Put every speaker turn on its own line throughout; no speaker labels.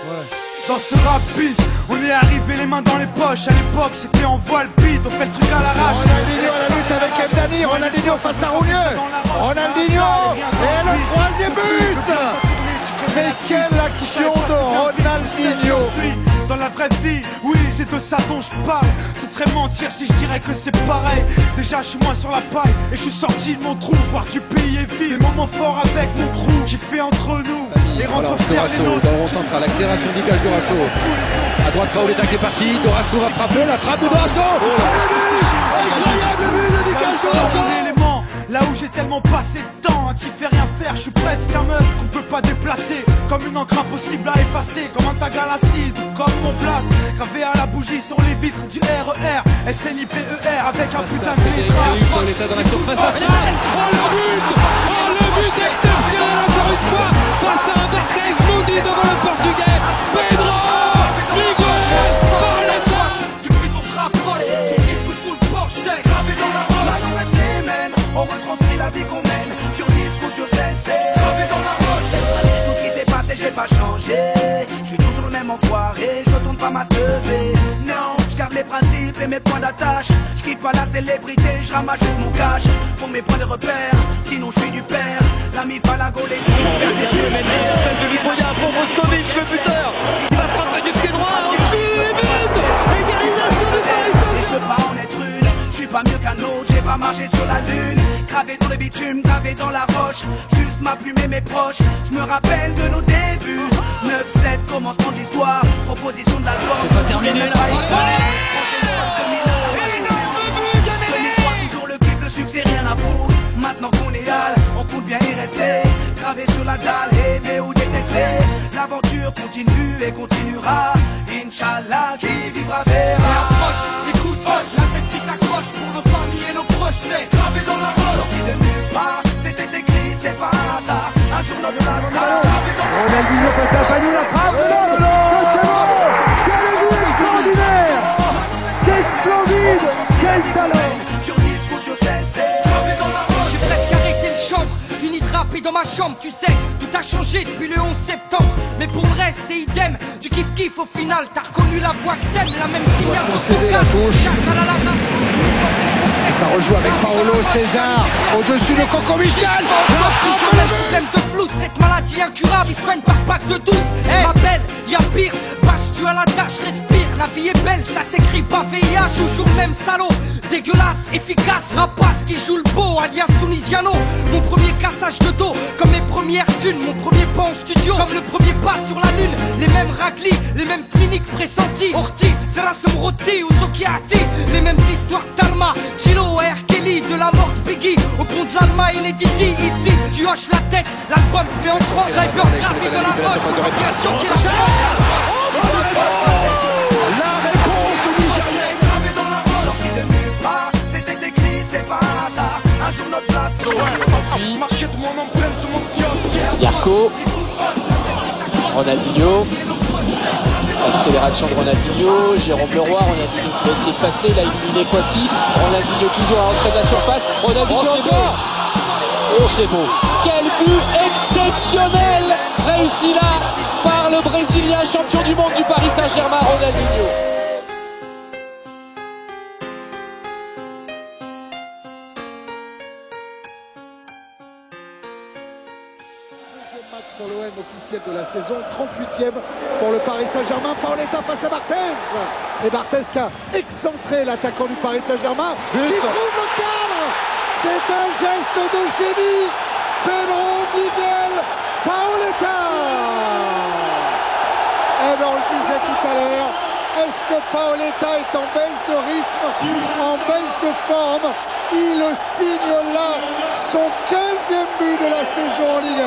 Ouais.
Dans ce rap bis, on est arrivé les mains dans les poches. À l'époque c'était en voile beat, on fait le truc à l'arrache.
Ronaldinho à la lutte avec Mdani, Ronaldinho face à Roulieux. Ronaldinho et le troisième but. Mais quelle action de Ronaldinho!
Dans la vraie vie, oui, c'est de ça dont je parle. Ce serait mentir si je dirais que c'est pareil. Déjà, je suis moins sur la paille et je suis sorti de mon trou. Voir du pays et vie, des moments forts avec mon crew qui fait entre nous. Et rencontrer
Dorasso dans le rond central, accélération du gage Dorasso. À droite, Paoletta qui est parti. Dorasso va frapper, la frappe de Dorasso. Incroyable but de Lucas Dorasso.
Là où j'ai tellement passé de temps à qui fait rien faire, je suis presque un meuf qu'on peut pas déplacer. Comme une encre impossible à effacer, comme un tag à l'acide ou comme mon place gravé à la bougie sur les vitres du RER SNIPER avec un putain de lettrage.
Paoletta dans la surface d'affaire. Oh le but! Oh le but exceptionnel encore une fois face à un Barthez maudit devant le portugais Pedro Miguel Paoletta.
Du but on se rapproche, son disque sous le porche, c'est gravé dans la roche. On retranscrit la vie qu'on mène sur disque ou sur scène, c'est gravé dans la roche.
Tout ce qui s'est passé, j'ai pas changé. Je suis toujours le même enfoiré, je retourne pas ma teubée. Non, je garde mes principes et mes points d'attache. Je kiffe pas la célébrité, je ramasse juste mon cash pour mes points de repère, sinon je suis du père. L'ami Falago, les cons, mon père c'est Dieu.
Pour Moscovic, le buteur. Il va frapper du pied droit, et
je veux pas en être une, je suis pas mieux qu'un autre, j'ai pas marché sur la lune. Gravé dans le bitume, gravé dans la roche. Juste ma plume et mes proches. Je me rappelle de nos débuts. 9-7, commencement de l'histoire. Proposition de l'album.
C'est pas terminé là.
2003, toujours le kiff, le succès, rien à foutre. Maintenant qu'on est hal, on compte bien y rester. Gravé sur la dalle, aimer ou détester. L'aventure continue et continuera. Inch'Allah, qui vivra verra.
Écoute, hoche, la tête si t'accroches pour nos familles et nos proches, c'est gravé dans la roche.
Sorti de nulle part, c'était écrit, c'est pas un hasard. Un jour notre place sera gravé dans la roche.
Ronaldinho passe à Fanny, la frappe. Quel but extraordinaire! Quel splendide! Quel talent!
Sur disque ou sur scène, c'est gravé dans la roche.
j'ai presque arrêté le chant. Fini de rapper dans ma chambre, tu sais. Tout a changé depuis le 11 septembre. Mais pour le reste, c'est idem. Du kiff-kiff au final, t'as reconnu la voix que t'aimes. La même signal.
Concéder la touche. Et ça rejoue avec Paolo César. Au-dessus de Coco Michel.
Toujours le problème de flou, cette maladie incurable, il soigne par pack de 12. Ma belle, y'a pire, bâche tu à la tâche, respire. La vie est belle, ça s'écrit pas VIH, toujours le même salaud. Dégueulasse, efficace, rapace qui joue le beau, alias Tunisiano. Mon premier cassage de dos, comme mes premières thunes, mon premier pas en studio, comme le premier pas sur la lune. Les mêmes raclis, les mêmes cliniques pressenties. Orti, Zerasem Roti ou Zokiati, les mêmes histoires d'Alma, Chilo, R. Kelly, de la mort de Biggie, au pont de l'Alma et les Didi. Ici, tu hoches la tête, l'album te met en transe, Cyber gravé dans la roche, révélation qui lâche
La réponse du Nigérien.
gravé dans la roche. Sorti de nulle part, c'était écrit, c'est pas un hasard. Un jour notre place sera
Marqué de mon empreinte sur mon fiole.
Yarko, Ronaldinho, accélération de Ronaldinho, Jérôme Leroy, Ronaldinho qui va s'effacer, il a éliminé Kwasi, Ronaldinho toujours à l'entrée de la surface, Ronaldinho encore. Oh c'est beau, quel but exceptionnel réussi là par le Brésilien champion du monde du Paris Saint-Germain, Ronaldinho.
Match pour l'OM officiel de la saison, 38e pour le Paris Saint-Germain. Paoletta face à Barthez. Et Barthez qui a excentré l'attaquant du Paris Saint-Germain. Qui trouve le cadre. C'est un geste de génie. Pedro Miguel Paoletta. Et bien on le disait tout à l'heure. Est-ce que Paoletta est en baisse de rythme, en baisse de forme? Il signe là son 15e but de la saison en Ligue 1.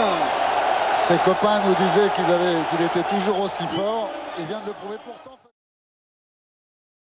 Ses copains nous disaient qu'il était toujours aussi fort. Il vient de le prouver pourtant.